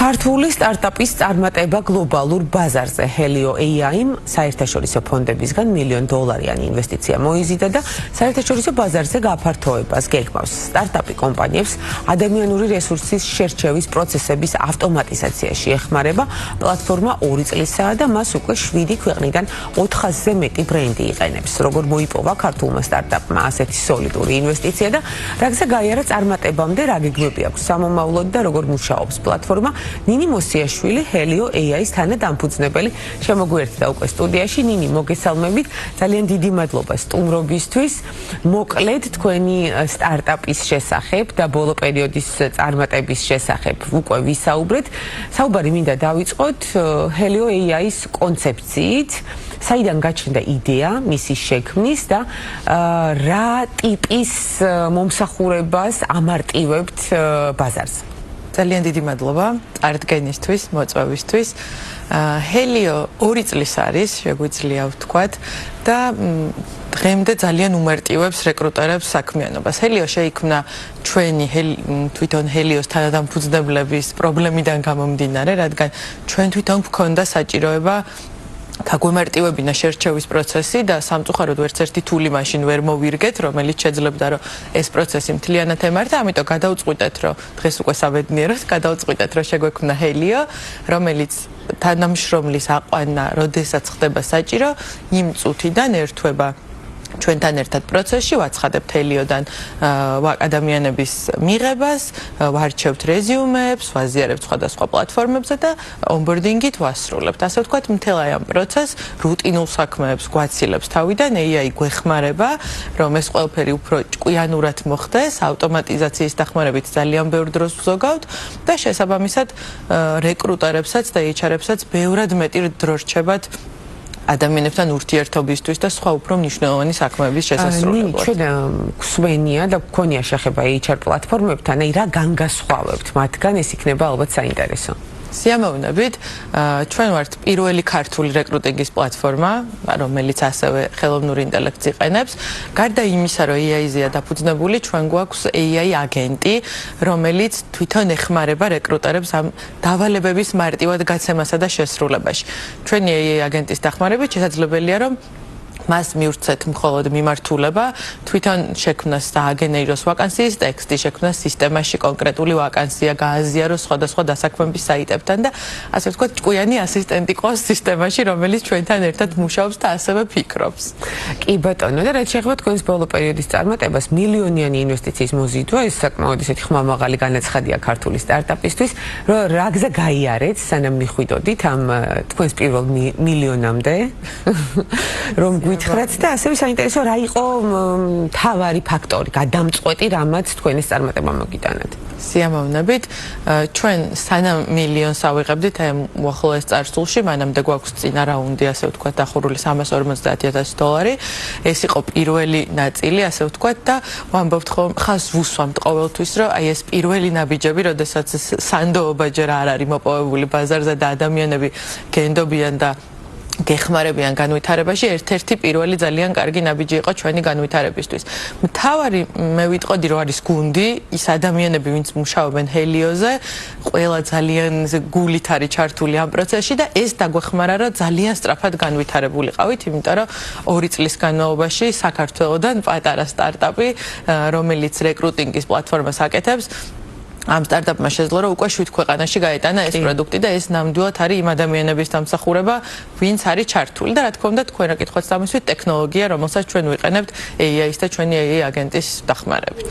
ქართული სტარტაპის წარმატება გლობალურ ბაზარზე Helio AI-მ საერთაშორისო ფონდებისგან $1 მილიონ ინვესტიცია მოიზიდა და საერთაშორისო ბაზარზე გაფართოებას გეგმავს. სტარტაპი კომპანიებს ადამიანური რესურსის შერჩევის პროცესების ავტომატიზაციაში ეხმარება. პლატფორმა 2 წლისაა და მას უკვე 7 ქვეყნიდან 400-ზე მეტი ბრენდი იყენებს. Როგორ მოიპოვა ქართულმა სტარტაპმა ასეთი სოლიდური ინვესტიცია და რაგზე გაიარა წარმატებამდე, რა გეგმები აქვს სამომავლოდ და როგორ მუშაობს პლატფორმა. ნინი მოსიაშვილი Helio AI-ის თანადამფუძნებელი შემოგვიერთდა უკვე სტუდიაში. ნინი, მოგესალმებით. ძალიან დიდი მადლობა სტუმრობისთვის. მოკლედ თქვენი სტარტაპის შესახებ და ბოლო პერიოდის წარმატების შესახებ უკვე ვისაუბრეთ. საუბარი მინდა დავიწყოთ Helio AI-ის კონცეფციით. საიდან გაჩნდა იდეა მისი შექმნის და რა ტიპის მომსახურებას ამარტივებთ ბაზარზე? ძალიან დიდი მადლობა წარდგენისთვის, მოწვევისთვის. Helio 2 წლის არის, შეგვიძლია ვთქვათ და დღემდე ძალიან უმარტივებს რეკრუტერებს საქმიანობას. Helio შეიქმნა ჩვენი თვითონ Helios თანადამფუძნებლების პრობლემიდან გამომდინარე, რადგან ჩვენ თვითონ გვქონდა საჭიროება გაგვემარტივებინა შერჩევის პროცესი და სამწუხაროდ ვერც ერთი თული მაშინ ვერ მოვირგეთ, რომელიც შეძლებდა რომ ეს პროცესი მთლიანად ემართა, ამიტომ გადავწყვიტეთ, რომ დღეს უკვე საბედნიეროდ გადავწყვიტეთ, რომ შეგვექმნა Helio, რომელიც თანამშრომლის აყვანა, როდესაც ხდება საჭირო, იმ წუთიდან ერთვება ჩვენთან ერთად პროცესში, ვაცხადებთ Helio-დან ადამიანების მიღებას, ვარჩევთ რეზიუმეებს, ვაზიარებთ სხვადასხვა პლატფორმებზე და ონბორდინგით ვასრულებთ. ასე ვთქვათ, მთელ ამ პროცესს რუტინულ საქმეებს გვაცილებს თავიდან, AI გვეხმარება, რომ ეს ყველაფერი უფრო ჭკვიანურად მოხდეს, ავტომატიზაციის დახმარებით ძალიან ბევრ დროს ვზოგავთ და შესაბამისად რეკრუტერებსაც და HR-ებსაც ბევრად მეტი დრო რჩებათ ადამიანებთან ურთიერთობისთვის და სხვა უფრო მნიშვნელოვანი საქმეების შესასრულებლად. ჩვენ გვსმენია და გქონია შეხება HR პლატფორმებთან, აი რა განგასხვავებთ მათგან, ეს იქნება ალბათ საინტერესო. სიამოვნებით, ჩვენ ვართ პირველი ქართული რეკრუტინგის პლატფორმა, რომელიც ასევე ხელოვნურ ინტელექტს იყენებს. გარდა იმისა, რომ AI-ზეა დაფუძნებული, ჩვენ გვაქვს AI აგენტი, რომელიც თვითონ ეხმარება რეკრუტერებს ამ დავალებების მარტივად გაცემასა და შესრულებაში. ჩვენი AI აგენტის დახმარებით შესაძლებელია, რომ მას მივცეთ მხოლოდ მიმართულება, თვითონ შექმნას და აგენერიროს ვაკანსიის ტექსტი, შექმნას სისტემაში კონკრეტული ვაკანსია, გააზიაროს სხვადასხვა დასაქმების საიტებთან და ასე ვთქვათ, ჭკვიანი ასისტენტი ყავს სისტემაში, რომელიც ჩვენთან ერთად მუშაობს და ასევე ფიქრობს. კი ბატონო, და რაც შეეხება თქვენს ბოლო პერიოდის წარმატებას, $1 ინვესტიციის მოზიდვა, ეს საკმაოდ ისეთი ხმამაღალი განაცხადია ქართული სტარტაპისთვის, რომ რაგზე გაიარეთ, სანამ მიხვიდოდით ამ თქვენს პირველ მილიონამდე, რომ გითხრათ და ასევე საინტერესო რა იყო მთავარი ფაქტორი, გადამწყვეტი, რამაც თქვენის წარმატება მოგიტანათ. სიამოვნებით, ჩვენ სანამ მილიონს ავიღებდით ამ უახლოეს წარსულში, მანამდე გვაქვს წინა რაუნდი, ასე ვთქვათ, დახურული $350,000. ეს იყო პირველი ნაწილი, ასე ვთქვათ და ვამბობთ ხომ, ხას ვუსვამთ ყოველთვის, რომ აი ეს პირველი ნაბიჯები, როდესაც სანდოობა ჯერ არ არის მოპოვებული ბაზარზე და ადამიანები გენდობიან და გეხმარებიან განვითარებაში, ერთ-ერთი პირველი ძალიან კარგი ნაბიჯი იყო ჩვენი განვითარებისთვის. მთავარი მე ვიტყოდი, რომ არის გუნდი, ის ადამიანები, ვინც მუშაობენ Helio-ზე, ყველა ძალიან გულით არის ჩართული ამ პროცესში და ეს დაგვეხმარა, რომ ძალიან სწრაფად განვითარებულიყავით, იმიტომ რომ 2 წლის განმავლობაში საქართველოდან პატარა სტარტაპი, რომელიც რეკრუტინგის პლატფორმას აკეთებს, ამ სტარტაპმა შეძლო, რომ უკვე 7 ქვეყანაში გაეტანა ეს პროდუქტი და ეს ნამდვილად არის იმ ადამიანების დამსახურება, ვინც არის ჩართული და რა თქმა უნდა თქვენ რა კითხავთ სამისვით ტექნოლოგია, რომელსაც ჩვენ ვიყენებთ AI-ის და ჩვენი AI აგენტის დახმარებით.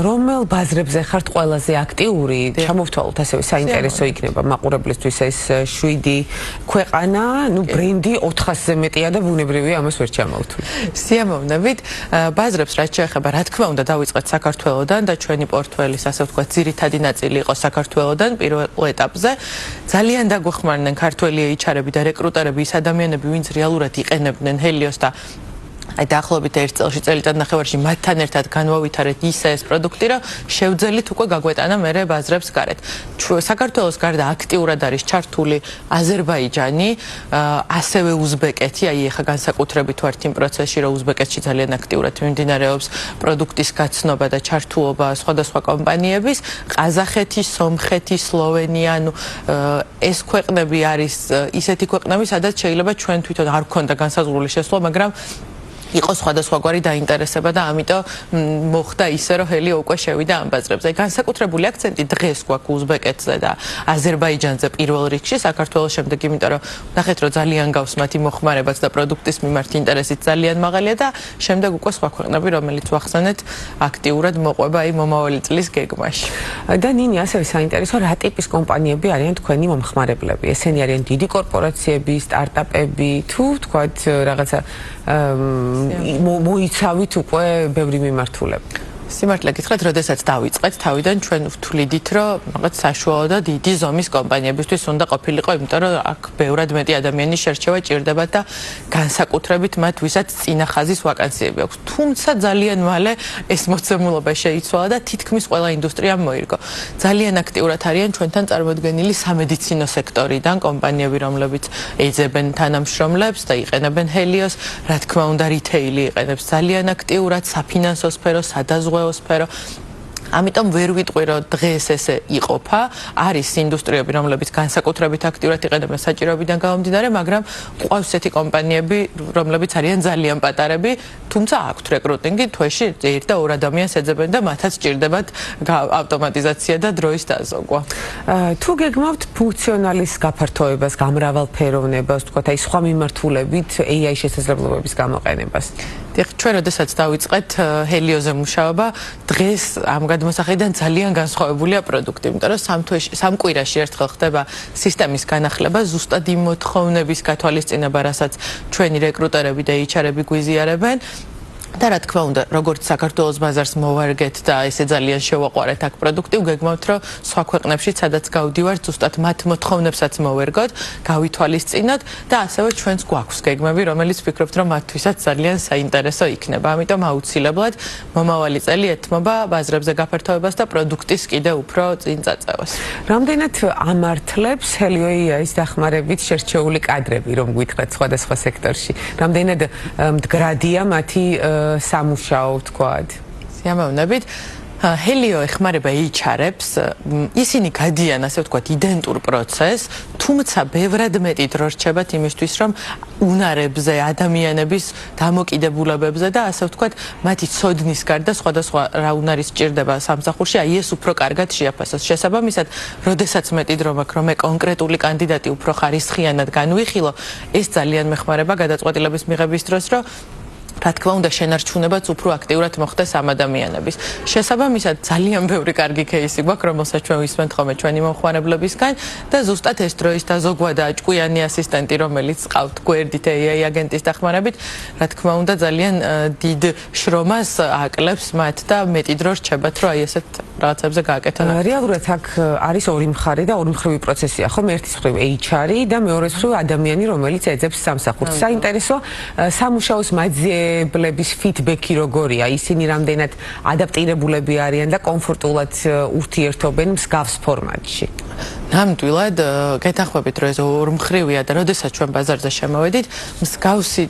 რომელ ბაზრებზე ხართ ყველაზე აქტიური? ჩამოვთვალოთ ასევე საინტერესო იქნება მაყურებლისთვის ეს 7 ქვეყანა, ბრენდი 400-ზე მეტია და ბუნებრივია ამას ვერ ჩამოვთვლი. სიამოვნებით, ბაზრებს რაც შეეხება, რა თქმა უნდა დავიწყეთ საქართველოდან და ჩვენი პორტფელის, ასე ვთქვათ, ძირითადი ნაწილი იყო საქართველოდან პირველ ეტაპზე. ძალიან დაგვეხმარნენ ქართველი HR-ები და რეკრუტერები, ის ადამიანები, ვინც რეალურად იყენებდნენ Helios და აი დაახლოებით 1 წელში წელიწად ნახევარში მათთან ერთად განვავითარეთ ისე ეს პროდუქტი, რომ შევძელით უკვე გაგვეტანა მერე ბაზრებს გარეთ. საქართველოს გარდა აქტიურად არის ჩართული აზერბაიჯანი, ასევე უზბეკეთი, აი ეხა განსაკუთრებით ვართ იმ პროცესში, რომ უზბეკეთში ძალიან აქტიურად მიმდინარეობს პროდუქტის გაცნობა და ჩართულობა სხვადასხვა კომპანიების, ყაზახეთი, სომხეთი, სლოვენია, ანუ ეს ქვეყნები არის ისეთი ქვეყნები, სადაც შეიძლება ჩვენ თვითონ არ გქონდა განსაზღვრული შესვლა, მაგრამ იყო სხვადასხვაგვარი დაინტერესება და ამიტომ მოხდა ისე, რომ ჰელიო უკვე შევიდა ამ ბაზრებზე. განსაკუთრებული აქცენტი დღეს გვაქვს უზბეკეთზე და აზერბაიჯანზე პირველ რიგში, საქართველოს შემდეგ, იმიტომ რომ ნახეთ, რომ ძალიან გავს მათი მოხმარებაც და პროდუქტის მიმართ ინტერესიც ძალიან მაღალია და შემდეგ უკვე სხვა ქვეყნები, რომელიც ვახსენეთ, აქტიურად მოყვება აი მომავალი წლის გეგმაში. და ნინი, ასევე საინტერესო, რა ტიპის კომპანიები არიან თქვენი მომხმარებლები? ესენი არიან დიდი კორპორაციები, სტარტაპები, თუ თქვათ რაღაცა მოიცავით უკვე ბევრი მიმართულება. სიმართლე გითხრათ, როდესაც დავიწყეთ, თავიდან ჩვენ ვთვლიდით, რომ რაღაც საშუალო და დიდი ზომის კომპანიებისთვის უნდა ყოფილიყო, იმიტომ რომ აქ ბევრად მეტი ადამიანის შერჩევა ჭირდებათ და განსაკუთრებით მათ, ვისაც წინა ხაზის ვაკანსიები აქვს. თუმცა ძალიან მალე ეს მოცემულობა შეიცვალა და თითქმის ყველა ინდუსტრიამ მოირგო. ძალიან აქტიურად არიან ჩვენთან წარმოდგენილი სამედიცინო სექტორიდან კომპანიები, რომლებიც ეძებენ თანამშრომლებს და იყენებენ ჰელიოს, რა თქმა უნდა, რითეილი იყენებს ძალიან აქტიურად, საფინანსო სფერო, სადაზღვევო სფერო. ამიტომ ვერ ვიტყვი, რომ დღეს ესე იყოფა, არის ინდუსტრიები, რომლებიც განსაკუთრებით აქტიურად იყენებენ საჭიროებიდან გამომდინარე, მაგრამ ყავს ესეთი კომპანიები, რომლებიც არიან ძალიან პატარები, თუმცა აქვთ რეკრუტინგი, თვეში 1 და 2 ადამიანს ეძებენ და მათაც სჭირდებათ ავტომატიზაცია და დროის დაზოგვა. თუ გეგმავთ ფუნქციონალის გაფართოებას, გამრავალფეროვნებას, თქვათ, აი სხვა მიმართულებით AI შესაძლებლობების გამოყენებას. ჩვენ როდესაც დავიწყეთ ჰელიოზე მუშაობა, დღეს ამ გადმოსახედიდან ძალიან განსხვავებულია პროდუქტი, იმიტომ რომ სამ კვირაში ერთხელ ხდება სისტემის განახლება, ზუსტად იმ მოთხოვნების გათვალისწინება, რასაც ჩვენი რეკრუტერები და HR-ები გვიზიარებენ. და რა თქმა უნდა, როგორც საქართველოს ბაზარს მოვარგეთ და ესე ძალიან შევაყვარეთ აქ პროდუქტი, ვგეგმავთ, რომ სხვა ქვეყნებში, სადაც გავდივართ, ზუსტად მათ მოთხოვნებსაც მოვერგოთ, გავითვალისწინოთ და ასევე ჩვენს გვაქვს გეგმები, რომელიც ვფიქრობთ, რომ მათთვისაც ძალიან საინტერესო იქნება. ამიტომ აუცილებლად მომავალი წელი ეთმობა ბაზრებზე გაფართოებას და პროდუქტის კიდევ უფრო წინ წაწევას. რამდენად ამართლებს Helio AI-ის დახმარებით შერჩეული კადრები, რომ გითხრათ სხვადასხვა სექტორში? რამდენად მდგრადია მათი სამუშაო, თქვათ? სიამოვნებით. Helio ეხმარება HR-ებს, ისინი გადიან, ასე ვთქვათ, იდენტურ პროცესს, თუმცა ბევრად მეტი დრო რჩებათ იმისთვის, რომ უნარებზე, ადამიანების დამოკიდებულებებზე და ასე ვთქვათ, მათი ცოდნის გარდა სხვადასხვა რა უნარი სჭირდება სამსახურში, აი ეს უფრო კარგად შეაფასოს. შესაბამისად, როდესაც მეტი დრო მაქვს, რომ მე კონკრეტული კანდიდატი უფრო ხარისხიანად განვიხილო, ეს ძალიან მეხმარება გადაწყვეტილების მიღების დროს, რომ რა თქმა უნდა შენარჩუნებაც უფრო აქტიურად მოხდეს ამ ადამიანების. შესაბამისად ძალიან ბევრი კარგი кейსი გვაქვს, რომელსაც ჩვენ ვისმენთ ხოლმე ჩვენი მომხმარებლებისგან და ზუსტად ეს დროის დაზოგვა და ჭკვიანი ასისტენტი, რომელიც ყავთ გვერდით AI აგენტის დახმარებით, რა თქმა უნდა ძალიან დიდ შრომას აკლებს მათ და მეტი დრო რჩებათ, რომ აი ესეთ რაღაცებზე გააკეთონ. რეალურად აქ არის ორი მხარე და ორი მხრივი პროცესია, ხო? ერთის მხრივ HR-ი და მეორეს მხრივ ადამიანი, რომელიც ეძებს სამსახურს. საინტერესო სამუშაოს მაძიებლების ფიდბექი როგორია? ისინი რამდენად ადაპტირებულები არიან და კომფორტულად ურთიერთობენ მსგავს ფორმატში? ნამდვილად გეთანხმებით, რომ ეს ორმხრივია და როდესაც ჩვენ ბაზარზე შემოვედით, მსგავსი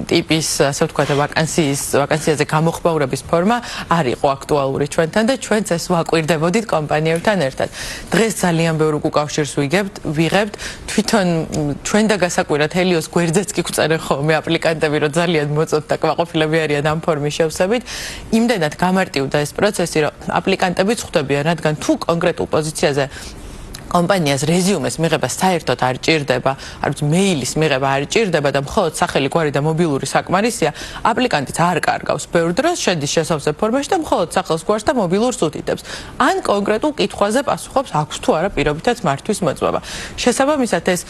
ტიპის, ასე ვთქვათ, ვაკანსიაზე გამოხმაურების ფორმა არ იყო აქტუალური ჩვენთან და ჩვენც ეს ვაკვირდებოდით კომპანიებთან ერთად. დღეს ძალიან ბევრ უკავშირს ვიღებთ, თვითონ ჩვენ და გასაკვირად ჰელიოს გვერდზეც კი გვწერენ ხოლმე აპლიკანტები, რომ ძალიან მოწონთ და კმაყოფილები არიან ამ ფორმის შევსებით. იმდენად გამარტივდა ეს პროცესი, რომ აპლიკანტებიც ხვდებიან, რადგან თუ კონკრეტულ პოზიციაზე კომპანიას რეზიუმეს მიღება საერთოდ არ ჭირდება, არ ვიცი, მეილის მიღება არ ჭირდება და მხოლოდ სახელი, გვარი და მობილური საკმარისია, აპლიკანტიც არ კარგავს ბევრ დროს, შედის შესავსებ ფორმაში და მხოლოდ სახელს, გვარს და მობილურს უთითებს. ან კონკრეტულ კითხვაზე პასუხობს, აქვს თუ არა პირობითაც მართვის მოწმობა. შესაბამისად ეს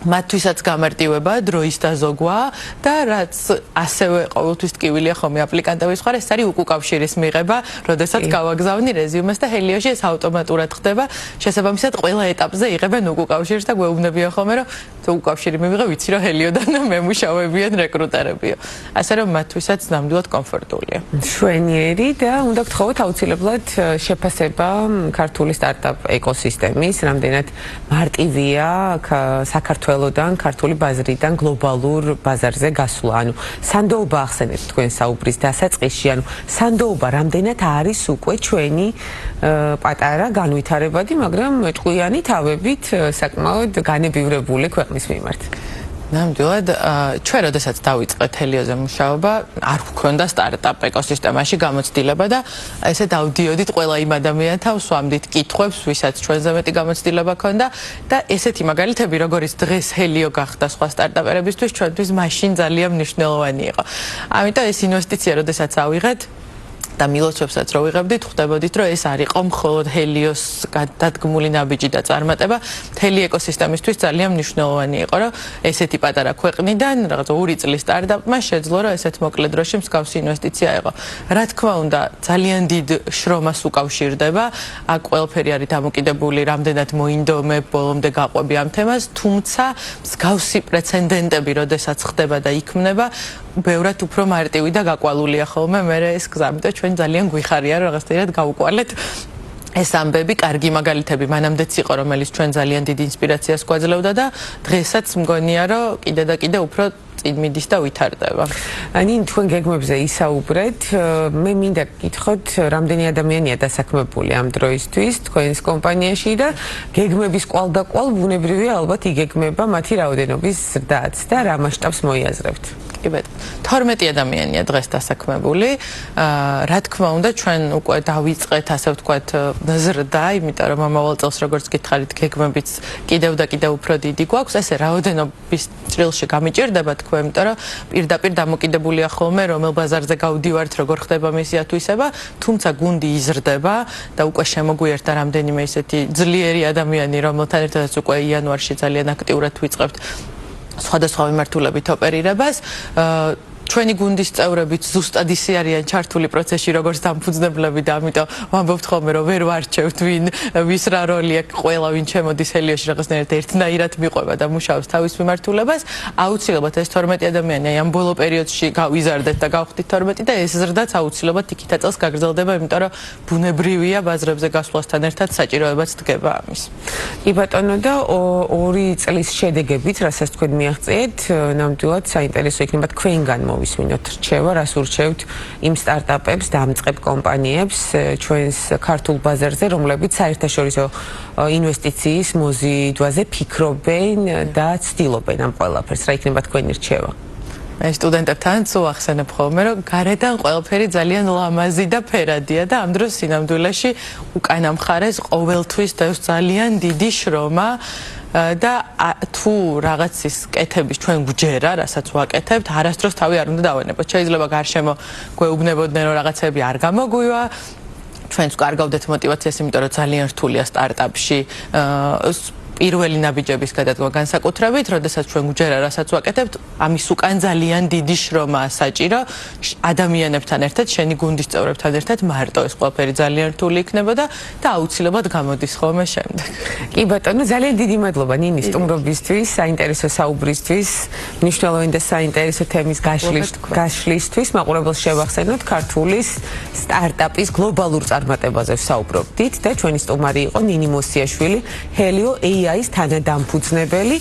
მათთვისაც გამარტივება დროის დაზოგვა და რაც ასევე ყოველთვის ტკივილია ხოლმე აპლიკანტების მხარეს, ეს არის უკავშირის მიღება, როდესაც გავაგზავნი რეზიუმეს და ჰელიოში ეს ავტომატურად ხდება. შესაბამისად, ყველა ეტაპზე იღებენ უკავშირს და გვეუბნებიან ხოლმე, რომ უკავშირი მივიღე, ვიცი რომ ჰელიოდან მემუშავებიან რეკრუტერებიო. ასე რომ მათთვისაც ნამდვილად კომფორტულია. შვენიერი და უნდა გთხოვოთ აუცილებლად შეფასება ქართული სტარტაპ ეკოსისტემის, რამდენად მარტივია საქართველოდან, ქართული ბაზრიდან გლობალურ ბაზარზე გასვლა. ანუ სანდოობა ახსენეთ თქვენ საუბრის დასაწყისში, ანუ სანდოობა რამდენად არის უკვე ჩვენი პატარა განვითარებადი, მაგრამ ჭკვიანი თავებით საკმაოდ განებივრებული ქვეყნის მიმართ. ნამდვილად, ჩვენ როდესაც დავიწყეთ ჰელიოზე მუშაობა, არ გვქონდა სტარტაპ ეკოსისტემაში გამოცდილება და ესე დავდიოდით ყველა იმ ადამიანთან, ვსვამდით კითხვებს, ვისაც ჩვენზე მეტი გამოცდილება ქონდა და ესეთი მაგალითები, როგორც დღეს ჰელიო გახდა სხვა სტარტაპერებისთვის, ჩვენთვის მაშინ ძალიან მნიშვნელოვანი იყო. ამიტომ ეს ინვესტიცია, როდესაც ავიღეთ და მილოცვებსაც რო ვიღებდით, ხვდებოდით, რომ ეს არ იყო მხოლოდ ჰელიოს დადგმული ნაბიჯი და წარმატება, მთელი ეკოსისტემისთვის ძალიან მნიშვნელოვანი იყო, რომ ესეთი პატარა ქვეყნიდან რაღაც 2 წლის სტარტაპმა შეძლო, რომ ესეთ მოკლე დროში მსგავსი ინვესტიცია იყო. რა თქმა უნდა, ძალიან დიდ შრომას უკავშირდება, აქ ყველაფერი არის დამოკიდებული, რამდენად მოინდომებ ბოლომდე გაყვები ამ თემას, თუმცა მსგავსი პრეცედენტები, როდესაც ხდება და იქმნება, ბევრად უფრო მარტივი და გაკვალულია ხოლმე მე ეს გზა, ამიტომ ჩვენ ძალიან გვიხარია რომ რაღაცნაირად გავუკვალეთ ეს ამბები, კარგი მაგალითები მანამდეც იყო, რომელიც ჩვენ ძალიან დიდ ინსპირაციას გვაძლევდა და დღესაც მგონია რომ კიდე და კიდე უფრო წინ მიდის და ვითარდება. Ani თქვენ გეგმებზე ისაუბრეთ, მე მინდა გკითხოთ, რამდენი ადამიანია დასაქმებული ამ დროისთვის თქვენს კომპანიაში და გეგმების კვალდაკვალ ბუნებრივია ალბათ იგეგმება მათი რაოდენობის ზრდაც და რა მასშტაბს მოიაზრებთ. კი ბატონო, 12 ადამიანია დღეს დასაქმებული. რა თქმა უნდა, ჩვენ უკვე დავიწყეთ, ასე ვთქვათ, ზრდა, იმიტომ რომ მომავალ წელს როგორც გითხარით, გეგმებიც კიდევ და კიდევ უფრო დიდი გვაქვს. ესე რაოდენობის ჭრილში გამიჭირდება თქვენ, იმიტომ რომ პირდაპირ დამოკიდებულია ხოლმე, რომელ ბაზარზე გავდივართ, როგორ ხდება მისი ათვისება, თუმცა გუნდი იზრდება და უკვე შემოგვიერთდა რამდენიმე ისეთი ძლიერი ადამიანი, რომელთან ერთადაც უკვე იანვარში ძალიან აქტიურად ვიწყებთ სხვადასხვა მიმართულებით ოპერირებას. ჩვენი გუნდის წევრებიც ზუსტად ისე არიან ჩართული პროცესში, როგორც დამფუძნებლები და ამიტომ ვამბობთ ხოლმე, რომ ვერ ვარჩევთ ვინ ვის რა როლი აქვს, ყველა ვინ ჩემოდის ჰელიოში რაღაცნაირად ერთნაირად მიყვება და მუშაობს თავის მიმართულებას. აუცილებლად ეს 12 ადამიანი აი ამ ბოლო პერიოდში გავიზარდეთ და გავხდით 12 და ეს ზრდაც აუცილებლად იქითა წელს გაგრძელდება, იმიტომ რომ ბუნებრივია ბაზრებზე გასვლასთან ერთად საჭიროებაც დგება ამის. კი ბატონო და 2 წლის შედეგებით, რასაც თქვენ მიაღწიეთ, ნამდვილად საინტერესო იქნება თქვენგან მოვისმინოთ რჩევა, რას ურჩევთ იმ სტარტაპებს, დამწყებ კომპანიებს ჩვენს ქართულ ბაზარზე, რომლებიც საერთაშორისო ინვესტიციის მოზიდვაზე ფიქრობენ და ცდილობენ ამ ყველაფერს. რა იქნება თქვენი რჩევა? მე სტუდენტებთანაც ვახსენებ ხოლმე, რომ გარედან ყველაფერი ძალიან ლამაზი და ფერადია და ამ დროს სინამდვილეში უკანა მხარეს ყოველთვის დევს ძალიან დიდი შრომა და თუ რაღაცის კეთების ჩვენ გვჯერა, რასაც ვაკეთებთ, არასდროს თავი არ უნდა დავენებოთ. შეიძლება გარშემო გვეუბნებოდნენ, რომ რაღაცები არ გამოგვივა, ჩვენც კარგავდეთ мотивაციას, იმიტომ რომ ძალიან რთულია სტარტაპში პირველი ნაბიჯების გადადგმა განსაკუთრებით, როდესაც ჩვენ გვჯერა, რასაც ვაკეთებთ, ამის უკან ძალიან დიდი შრომაა საჭირო ადამიანებთან ერთად, შენი გუნდის წევრებთან ერთად, მარტო ეს ყველაფერი ძალიან რთული იქნებოდა და აუცილებლად გამოდის ხოლმე შემდეგ. კი ბატონო, ძალიან დიდი მადლობა ნინის სტუმრობისთვის, საინტერესო საუბრისთვის, მნიშვნელოვანი და საინტერესო თემის გაშლისთვის. მაყურებელს შევახსენოთ, ქართულის სტარტაპის გლობალურ წარმატებაზე ვსაუბრობდით და ჩვენი სტუმარი იყო ნინი მოსიაშვილი, ჰელიო AI-ის თანადამფუძნებელი.